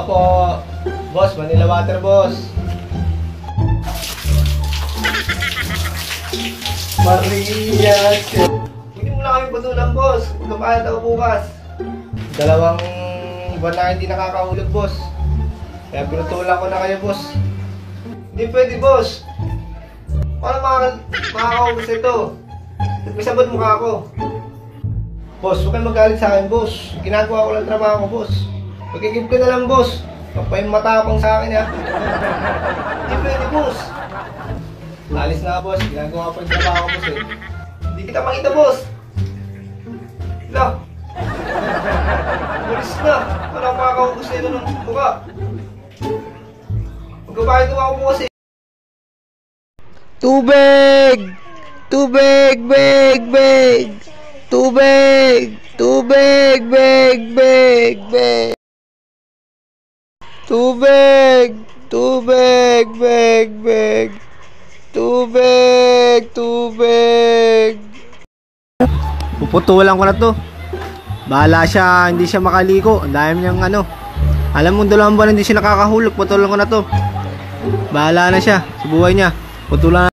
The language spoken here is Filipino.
po. Boss, Manila water, boss. Maria. Hindi mo na kami patulang, boss. Magkabayad ako bukas. 2 buwan na hindi nakakahulog, boss. Kaya pinutulang ko na kayo, boss. Hindi pwede, boss. Paano makakaubos ito? May sabot mukha ako. Boss, huwag kang magalit sa akin, boss. Ginagawa ko lang trabaho ko, boss. Pagkikip ka na lang, boss. Papayin matapang sa akin, ha. Hindi pwede, boss. Alis na, boss. Ginagawa ko yung trabaho ko, boss, eh. Hindi kita makita, boss. Hala. Ulis na. Paano makakaubos na ito ng mukha? Magbabayad ko ako bukas, eh. Tubig! Tubig! Big! Big! Tubig! Tubig! Big! Big! Big! Tubig! Tubig! Big! Big! Tubig! Tubig! Puputulan ko na to. Bahala siya, hindi siya makaliko. Ang dami niyang ano. Alam mo, 2 buwan hindi siya nakakahulog. Putulan ko na to. Bahala na siya sa buhay niya. Putulan